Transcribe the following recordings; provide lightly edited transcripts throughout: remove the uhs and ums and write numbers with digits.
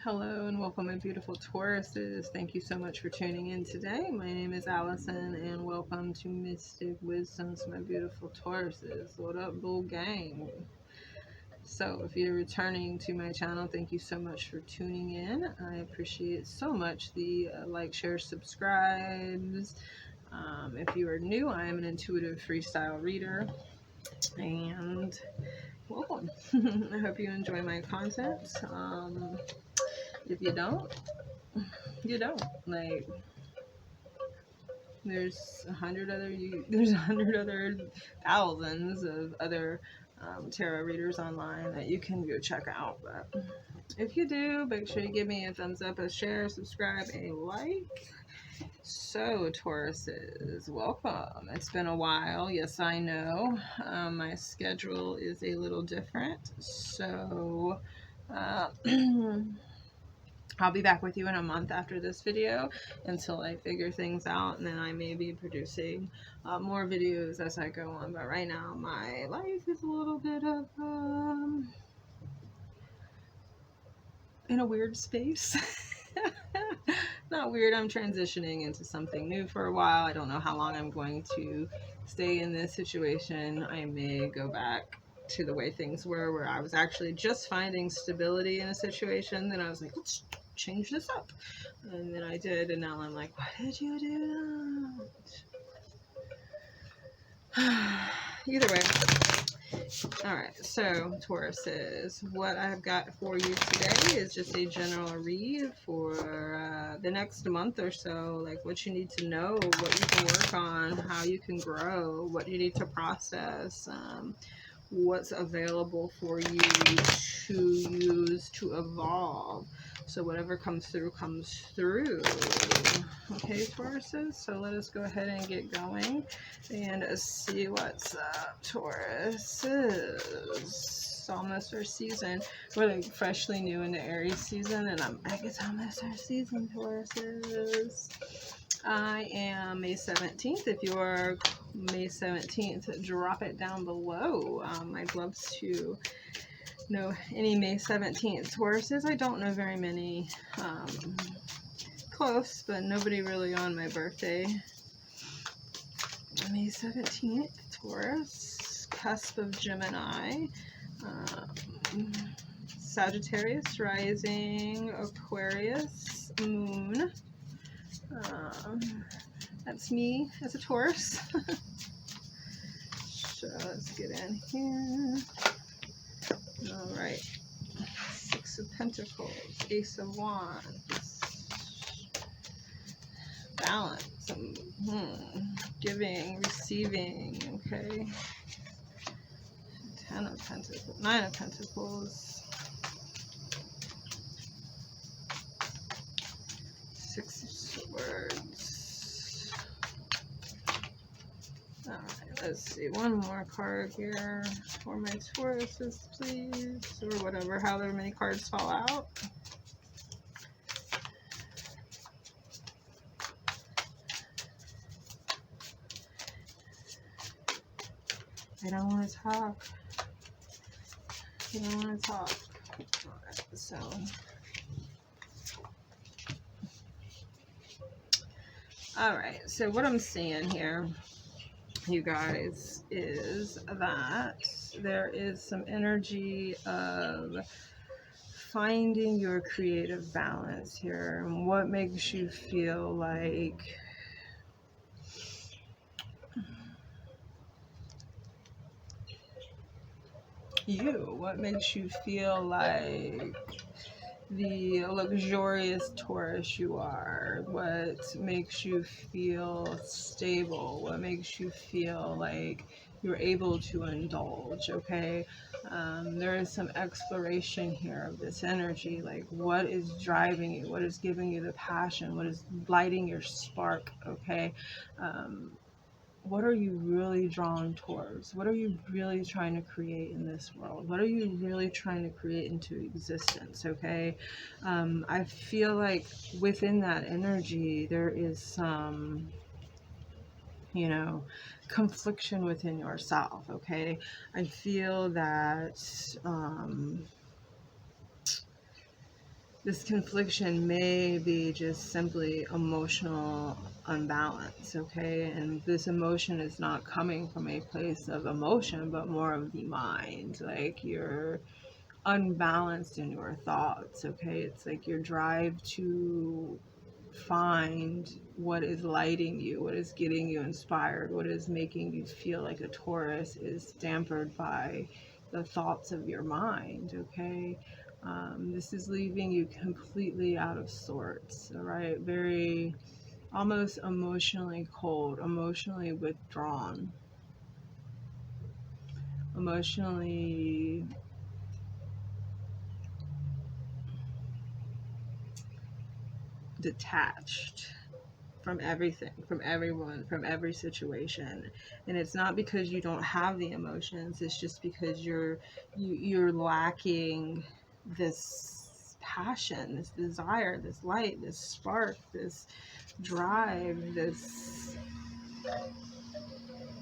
Hello and welcome, my beautiful Tauruses. Thank you so much for tuning in today. My name is Allison and welcome to Mystic Wisdoms, my beautiful Tauruses. What up, Bull Gang? So, if you're returning to my channel, thank you so much for tuning in. I appreciate so much the like, share, subscribes. If you are new, I am an intuitive freestyle reader and welcome. I hope you enjoy my content. If you don't, you don't. Like, there's there's 100 other thousands of other tarot readers online that you can go check out. But if you do, make sure you give me a thumbs up, a share, subscribe, a like. So, Tauruses, welcome. It's been a while. Yes, I know. My schedule is a little different. So, I'll be back with you in a month after this video until I figure things out, and then I may be producing more videos as I go on. But right now, my life is a little bit of in a weird space. Not weird, I'm transitioning into something new for a while. I don't know how long I'm going to stay in this situation. I may go back to the way things were, where I was actually just finding stability in a situation. Then I was like, let's change this up. And then I did, and now I'm like, why did you do that? Either way. Alright, so Tauruses, what I've got for you today is just a general read for the next month or so, like what you need to know, what you can work on, how you can grow, what you need to process, what's available for you to use to evolve. So whatever comes through, comes through. Okay, Tauruses, so let us go ahead and get going and see what's up, Tauruses. It's almost our season. We're like freshly new into Aries season, and I guess almost our season, Tauruses. I am May 17th. If you are May 17th, drop it down below. I'd love to know any May 17th Tauruses. I don't know very many. Close, but nobody really on my birthday. May 17th, Taurus, cusp of Gemini, Sagittarius, rising, Aquarius, moon. That's me as a Taurus. So let's get in here. All right. Six of Pentacles, Ace of Wands, balance, giving, receiving, okay. Ten of Pentacles, Nine of Pentacles, Six of Swords. Alright, let's see, one more card here for my Tauruses, please, or whatever, however many cards fall out. I don't want to talk. I don't want to talk. Alright, so alright, so what I'm seeing here, you guys, is that there is some energy of finding your creative balance here, and what makes you feel like what makes you feel like the luxurious Taurus you are, what makes you feel stable, what makes you feel like you're able to indulge, okay? There is some exploration here of this energy, like what is driving you, what is giving you the passion, what is lighting your spark, okay? What are you really drawn towards? What are you really trying to create in this world? What are you really trying to create into existence, okay? I feel like within that energy, there is some, confliction within yourself, okay? I feel that this confliction may be just simply emotional unbalance, okay? And this emotion is not coming from a place of emotion, but more of the mind. Like you're unbalanced in your thoughts, okay? It's like your drive to find what is lighting you, what is getting you inspired, what is making you feel like a Taurus is dampened by the thoughts of your mind, okay? This is leaving you completely out of sorts, all right? Very almost emotionally cold, emotionally withdrawn, emotionally detached from everything, from everyone, from every situation. And it's not because you don't have the emotions, it's just because you're lacking this passion, this desire, this light, this spark, this drive, this,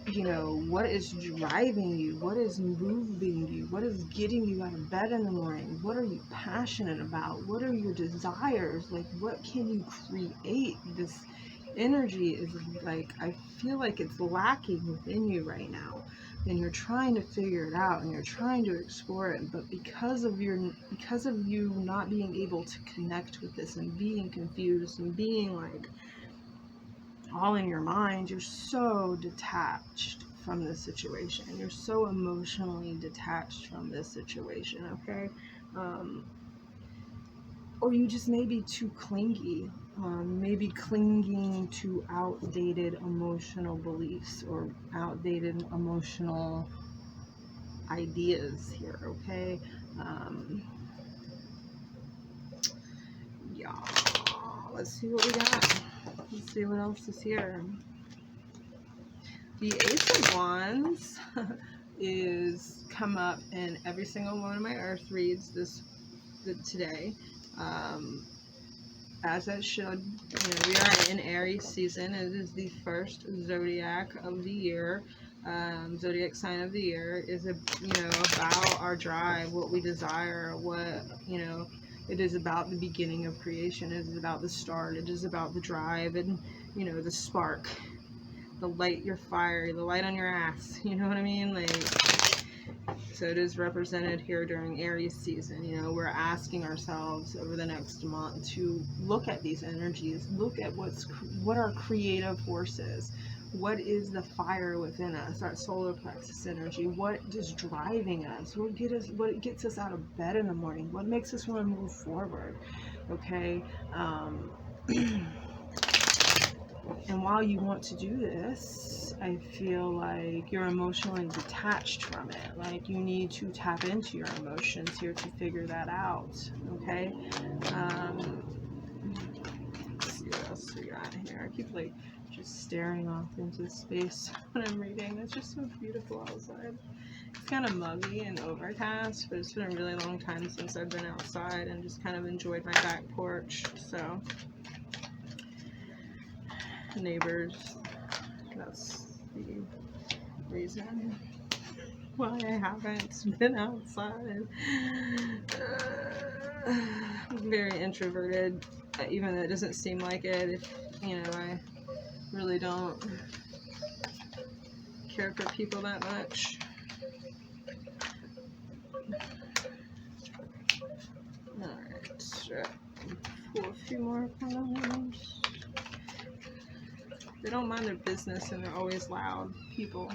you know, what is driving you, what is moving you, what is getting you out of bed in the morning, what are you passionate about, what are your desires, like what can you create. This energy is like, I feel like it's lacking within you right now, and you're trying to figure it out and you're trying to explore it, but because of you not being able to connect with this and being confused and being like all in your mind, you're so detached from this situation. You're so emotionally detached from this situation, okay? Or you just may be too clingy, maybe clinging to outdated emotional beliefs or outdated emotional ideas here, okay? Yeah, let's see what we got. Let's see what else is here. The Ace of Wands is come up in every single one of my Earth reads today, as it should. You know, we are in Aries season. It is the first zodiac of the year. Zodiac sign of the year is about our drive, what we desire, what it is about the beginning of creation. It is about the start. It is about the drive and the spark, the light, your fire, the light on your ass. You know what I mean? Like, so it is represented here during Aries season. We're asking ourselves over the next month to look at these energies, look at what our creative force is. What is the fire within us, our solar plexus energy? What is driving us? What gets us out of bed in the morning? What makes us want to move forward? Okay. And while you want to do this, I feel like you're emotionally detached from it. Like you need to tap into your emotions here to figure that out. Okay. Let's see what else we got here. I keep like just staring off into space when I'm reading. It's just so beautiful outside. It's kind of muggy and overcast, but it's been a really long time since I've been outside and just kind of enjoyed my back porch. So neighbors, that's the reason why I haven't been outside. I'm very introverted, even though it doesn't seem like it. I really don't care for people that much. Alright, so pull a few more cards. They don't mind their business and they're always loud people.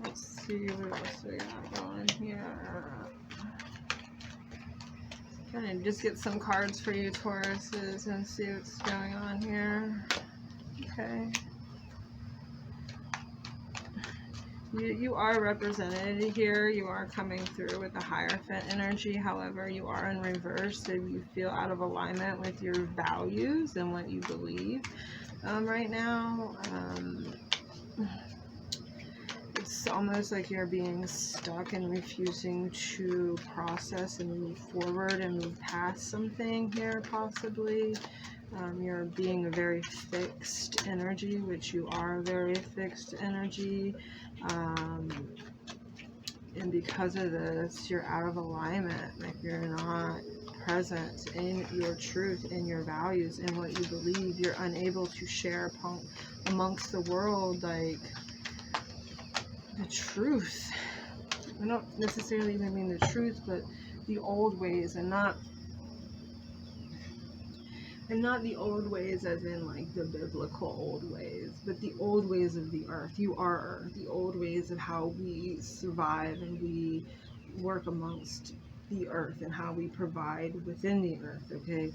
Let's see what else we got going here. Kind of just get some cards for you Tauruses and see what's going on here. Okay. You are represented here. You are coming through with the Hierophant energy. However, you are in reverse, so you feel out of alignment with your values and what you believe right now. It's almost like you're being stuck and refusing to process and move forward and move past something here, possibly. You're being a very fixed energy, which you are a very fixed energy. And because of this, you're out of alignment. Like, you're not present in your truth, in your values, in what you believe. You're unable to share amongst the world, like, the truth. I don't necessarily even mean the truth, but the old ways, and not the old ways as in like the biblical old ways, but the old ways of the earth. You are earth. The old ways of how we survive and we work amongst the earth and how we provide within the earth, okay?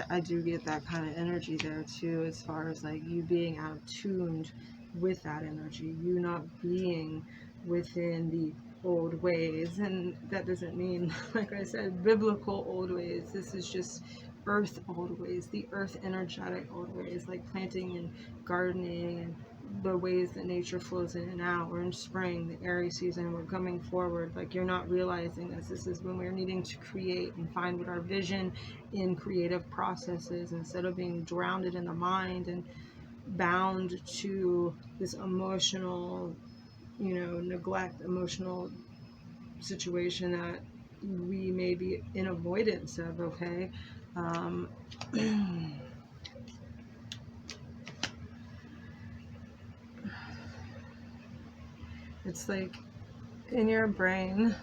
I do get that kind of energy there too, as far as like you being out of tuned with that energy, you not being within the old ways. And that doesn't mean, like I said, biblical old ways. This is just earth old ways, the earth energetic old ways, like planting and gardening and the ways that nature flows in and out. We're in spring, the airy season, we're coming forward. Like, you're not realizing this is when we're needing to create and find what our vision in creative processes, instead of being drowned in the mind and bound to this emotional, neglect, emotional situation that we may be in avoidance of, okay? It's like in your brain,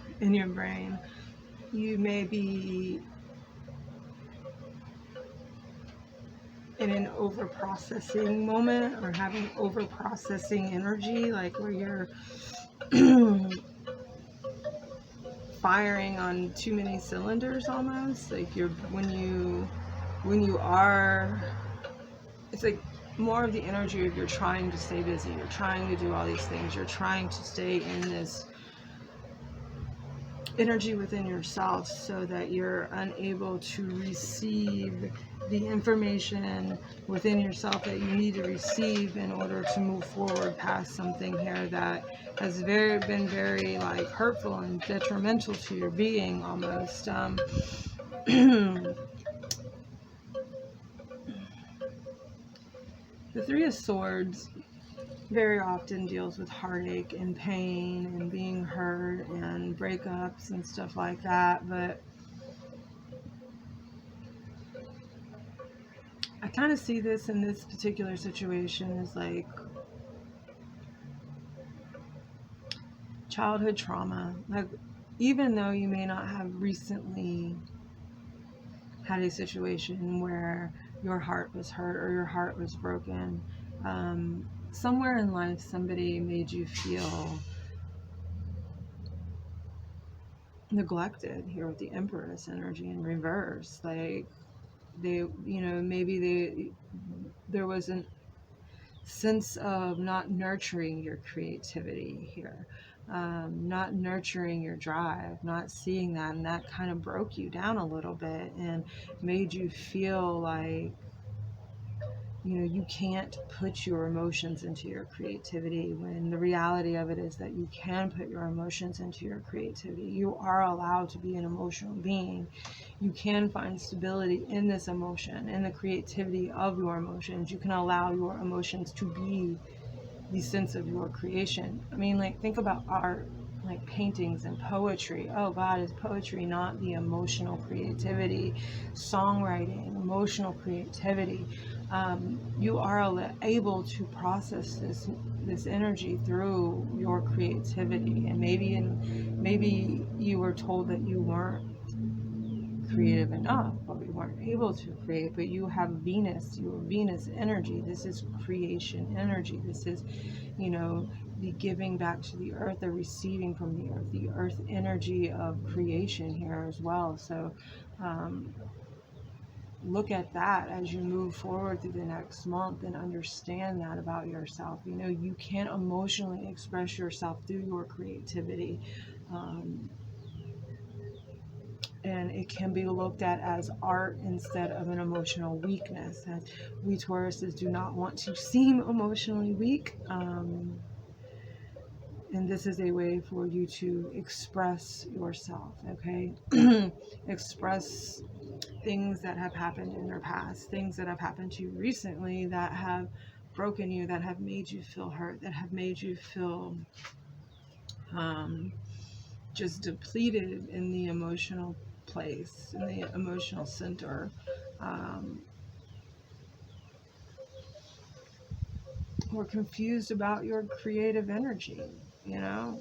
you may be in an over-processing moment, or having over-processing energy, like where you're firing on too many cylinders almost. Like, when you are, it's like more of the energy of you're trying to stay busy, you're trying to do all these things, you're trying to stay in this energy within yourself, so that you're unable to receive the information within yourself that you need to receive in order to move forward past something here that has been very like hurtful and detrimental to your being almost. The Three of Swords very often deals with heartache and pain and being hurt and breakups and stuff like that, but I kind of see this in this particular situation as like childhood trauma. Like, even though you may not have recently had a situation where your heart was hurt or your heart was broken, somewhere in life somebody made you feel neglected here with the Empress energy in reverse. Like, maybe there was a sense of not nurturing your creativity here, not nurturing your drive, not seeing that, and that kind of broke you down a little bit and made you feel like you can't put your emotions into your creativity, when the reality of it is that you can put your emotions into your creativity. You are allowed to be an emotional being. You can find stability in this emotion, in the creativity of your emotions. You can allow your emotions to be the sense of your creation. I mean, like, think about art, like paintings and poetry. Oh God, is poetry not the emotional creativity? Songwriting, emotional creativity. You are able to process this energy through your creativity. And maybe you were told that you weren't creative enough, but we weren't able to create. But you have Venus, Venus energy. This is creation energy. This is, the giving back to the earth, the receiving from the earth energy of creation here as well. So look at that as you move forward through the next month, and understand that about yourself. You can emotionally express yourself through your creativity. And it can be looked at as art instead of an emotional weakness. And we Tauruses do not want to seem emotionally weak. And this is a way for you to express yourself, okay? Express things that have happened in your past, things that have happened to you recently that have broken you, that have made you feel hurt, that have made you feel just depleted in the emotional place, in the emotional center. Or confused about your creative energy, you know?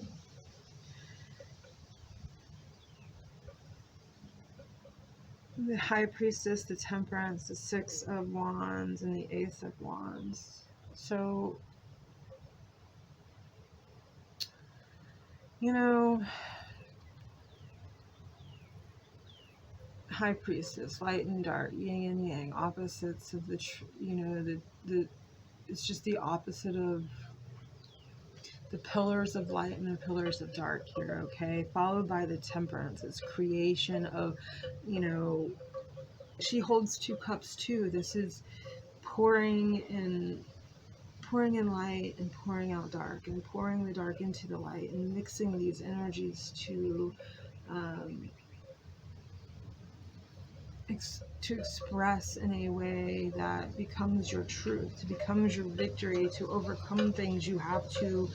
The High Priestess, the Temperance, the Six of Wands, and the Ace of Wands. So, you know, High Priestess, light and dark, yin and yang, opposites of the, you know, the it's just the opposite of the pillars of light and the pillars of dark here, okay? Followed by the Temperance, it's creation of, you know, she holds two cups too. This is pouring in light and pouring out dark, and pouring the dark into the light, and mixing these energies to express in a way that becomes your truth, becomes your victory. To overcome things, you have to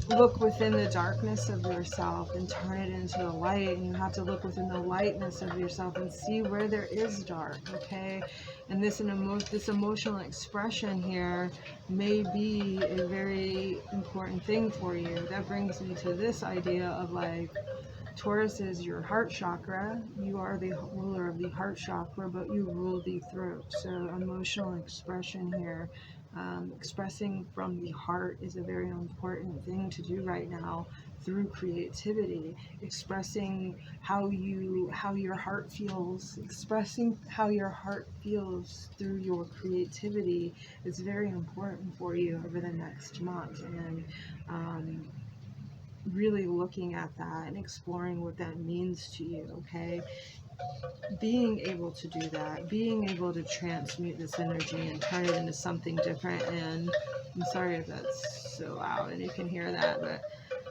look within the darkness of yourself and turn it into the light, and you have to look within the lightness of yourself and see where there is dark, okay? And this emotional expression here may be a very important thing for you. That brings me to this idea of, like, Taurus is your heart chakra. You are the ruler of the heart chakra, but you rule the throat. So emotional expression here, expressing from the heart, is a very important thing to do right now through creativity. Expressing how your heart feels, expressing how your heart feels through your creativity is very important for you over the next month. And really looking at that and exploring what that means to you, okay? Being able to do that, being able to transmute this energy and turn it into something different. And I'm sorry if that's so loud and you can hear that, but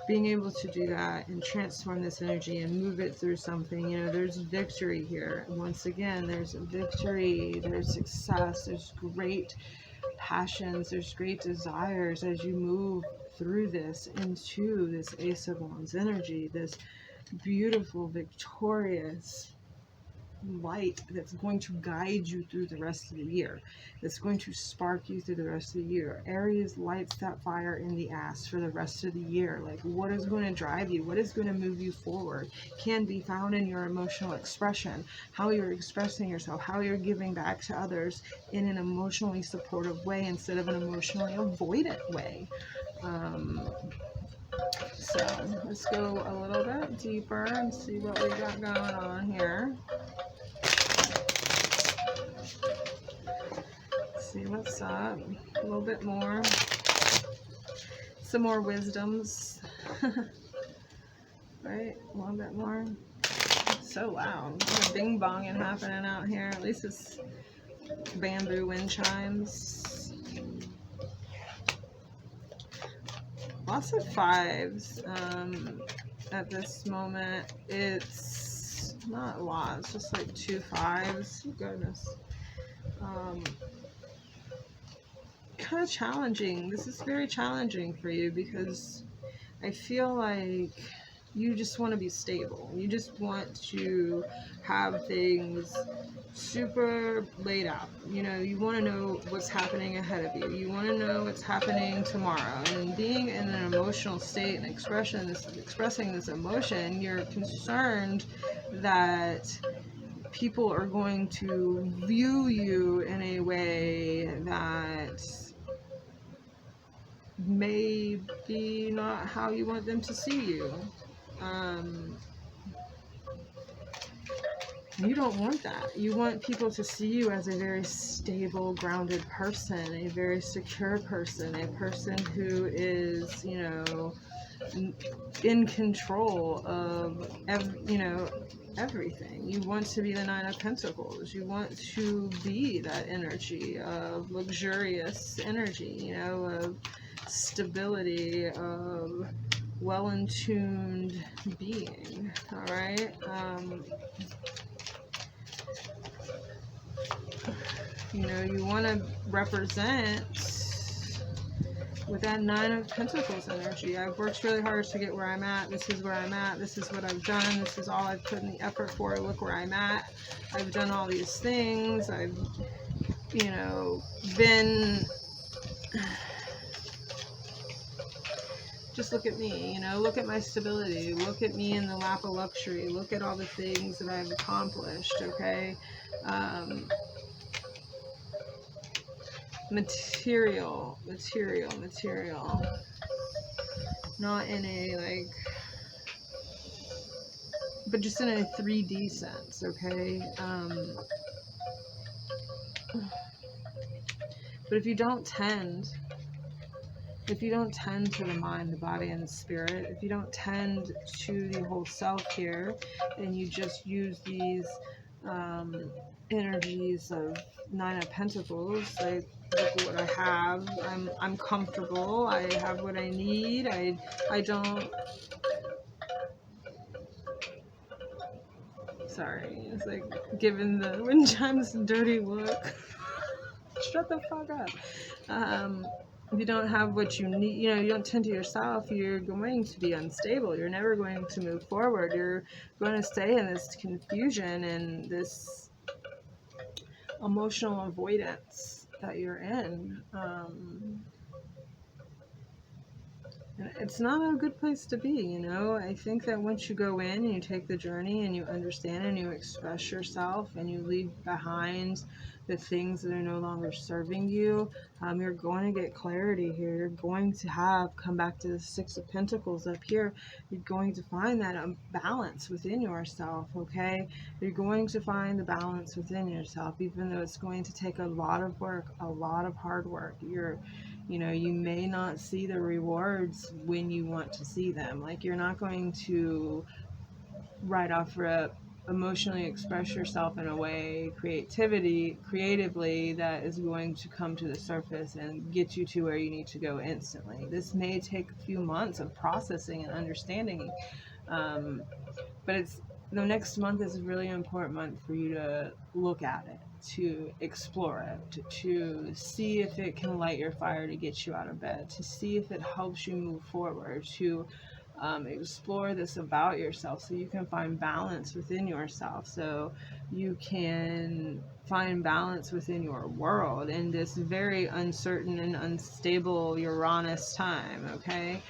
being able to do that and transform this energy and move it through something, you know, there's victory here. Once again, there's victory, there's success, there's great passions, there's great desires as you move through this into this Ace of Wands energy, this beautiful, victorious light that's going to guide you through the rest of the year, that's going to spark you through the rest of the year. Aries lights that fire in the ass for the rest of the year. Like, what is going to drive you, what is going to move you forward, can be found in your emotional expression, how you're expressing yourself, how you're giving back to others in an emotionally supportive way instead of an emotionally avoidant way. So let's go a little bit deeper and see what we got going on here. See what's up. A little bit more. Some more wisdoms. Right? A little bit more. It's so loud. There's bing bonging happening out here. At least it's bamboo wind chimes. Lots of fives at this moment. It's not a lot. It's just like 2 5s. Goodness. Kind of challenging. This is very challenging for you because I feel like you just want to be stable. You just want to have things super laid out. You know, you want to know what's happening ahead of you. You want to know what's happening tomorrow. And being in an emotional state and expressing this emotion, you're concerned that people are going to view you in a way that may be not how you want them to see you. You don't want that. You want people to see you as a very stable, grounded person, a very secure person, a person who is, you know, in control of, everything. You want to be the Nine of Pentacles. You want to be that energy of luxurious energy, you know, of stability of well-in-tuned being. All right. You know, you want to represent with that Nine of Pentacles energy. I've worked really hard to get where I'm at. This is where I'm at. This is what I've done. This is all I've put in the effort for. Look where I'm at. I've done all these things. I've, you know, been... Just look at me, you know, look at my stability. Look at me in the lap of luxury. Look at all the things that I've accomplished, okay? Material. Not in a, like, but just in a 3D sense, okay? But if you don't tend to the mind, the body, and the spirit, if you don't tend to the whole self here, and you just use these energies of Nine of Pentacles, like, look what I have, I'm comfortable, I have what I need, I don't... Sorry, it's like giving the wind chimes a dirty look. Shut the fuck up. If you don't have what you need, you know, you don't tend to yourself, you're going to be unstable. You're never going to move forward. You're going to stay in this confusion and this emotional avoidance that you're in. And it's not a good place to be, you know. I think that once you go in and you take the journey and you understand and you express yourself and you leave behind the things that are no longer serving you, you're going to get clarity here. You're going to come back to the Six of Pentacles up here. You're going to find that balance within yourself, okay? You're going to find the balance within yourself, even though it's going to take a lot of work, a lot of hard work. You know, you may not see the rewards when you want to see them. Like, you're not going to right off rip emotionally express yourself in a way creatively that is going to come to the surface and get you to where you need to go instantly. This may take a few months of processing and understanding, but the next month is a really important month for you to look at it, to explore it, to see if it can light your fire to get you out of bed, to see if it helps you move forward, to explore this about yourself so you can find balance within yourself, so you can find balance within your world in this very uncertain and unstable Uranus time, okay?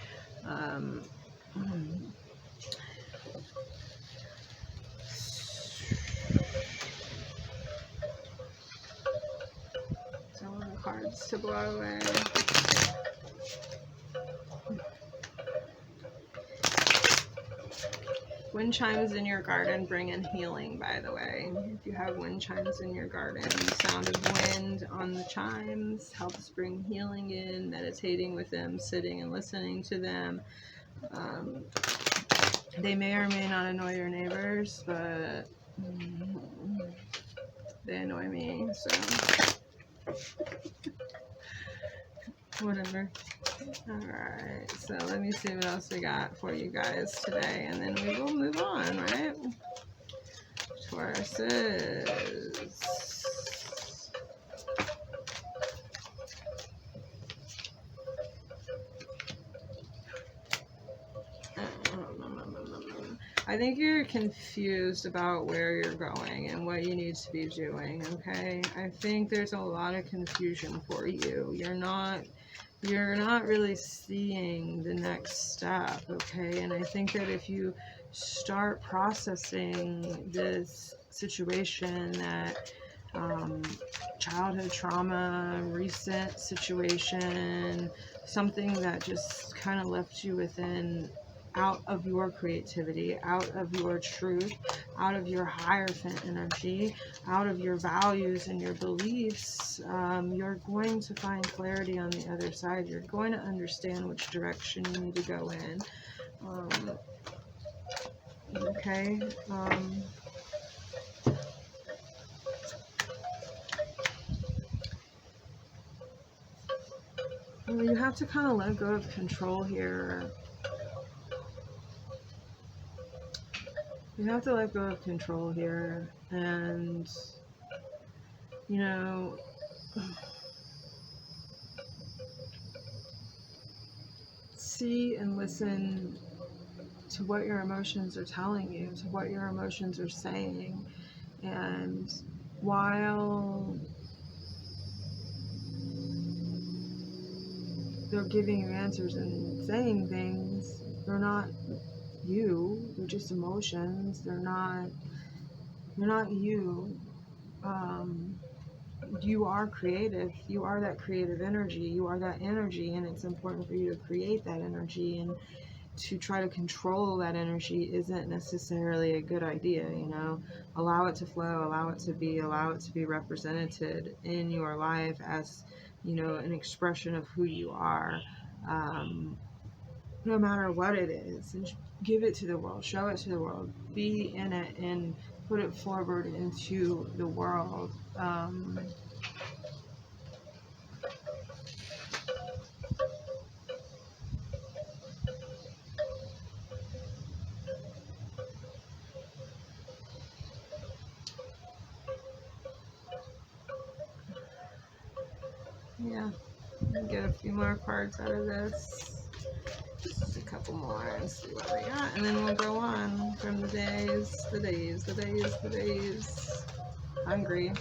So I want the cards to blow away. Wind chimes in your garden bring in healing, by the way. If you have wind chimes in your garden, the sound of wind on the chimes helps bring healing in, meditating with them, sitting and listening to them. They may or may not annoy your neighbors, but they annoy me, so whatever. Alright, so let me see what else we got for you guys today, and then we will move on, right? Tauruses. I think you're confused about where you're going and what you need to be doing, okay? I think there's a lot of confusion for you. You're not really seeing the next step, okay? And I think that if you start processing this situation, that childhood trauma, recent situation, something that just kind of left you out of your creativity, out of your truth, out of your Hierophant energy, out of your values and your beliefs, you're going to find clarity on the other side. You're going to understand which direction you need to go in. Okay? You have to kind of let go of control here. You have to let go of control here, and, you know, see and listen to what your emotions are telling you, to what your emotions are saying. And while they're giving you answers and saying things, they're not you. They're just emotions. They're not you. You are creative. You are that creative energy. You are that energy, and it's important for you to create that energy. And to try to control that energy isn't necessarily a good idea. Allow it to flow, allow it to be represented in your life as, an expression of who you are, no matter what it is. And give it to the world, show it to the world, be in it, and put it forward into the world. Yeah, get a few more cards out of this. Just a couple more and see what we got, and then we'll go on from the days. Hungry.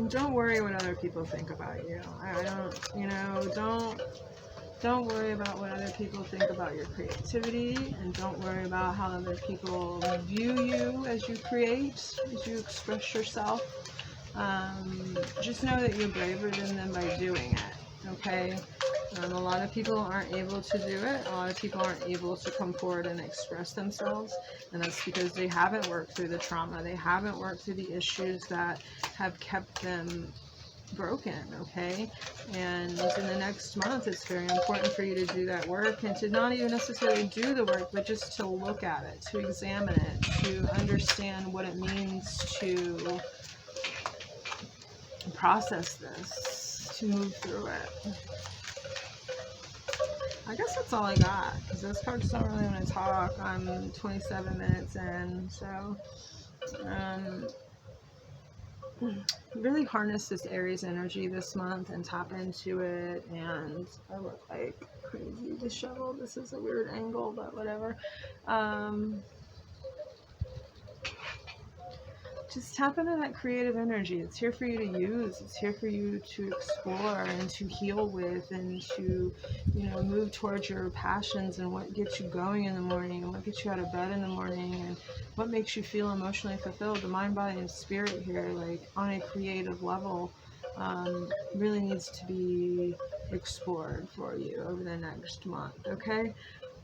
Don't worry what other people think about you. Don't worry about what other people think about your creativity, and don't worry about how other people view you as you create, as you express yourself. Just know that you're braver than them by doing it, okay? A lot of people aren't able to do it. A lot of people aren't able to come forward and express themselves, and that's because they haven't worked through the trauma. They haven't worked through the issues that have kept them broken, okay? And in the next month, it's very important for you to do that work, and to not even necessarily do the work, but just to look at it, to examine it, to understand what it means to process this, to move through it. I guess that's all I got, because those cards don't really want to talk. I'm 27 minutes in, so really harness this Aries energy this month and tap into it. And I look like crazy disheveled. This is a weird angle, but whatever. Just tap into that creative energy. It's here for you to use. It's here for you to explore and to heal with, and to, move towards your passions and what gets you going in the morning, and what gets you out of bed in the morning, and what makes you feel emotionally fulfilled. The mind, body, and spirit here, like on a creative level, really needs to be explored for you over the next month, okay?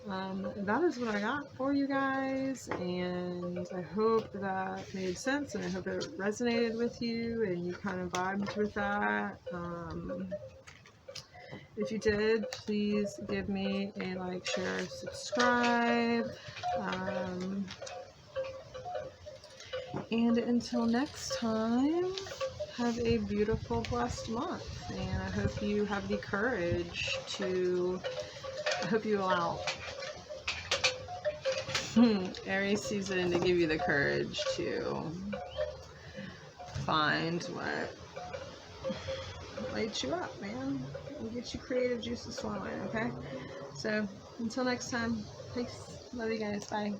That is what I got for you guys, and I hope that made sense, and I hope it resonated with you and you kind of vibed with that. If you did, please give me a like, share, subscribe. And until next time, have a beautiful, blessed month, and I hope you have the courage to, I hope you allow Aries season to give you the courage to find what lights you up, man, and get your creative juices flowing, okay? So, until next time, peace. Love you guys. Bye.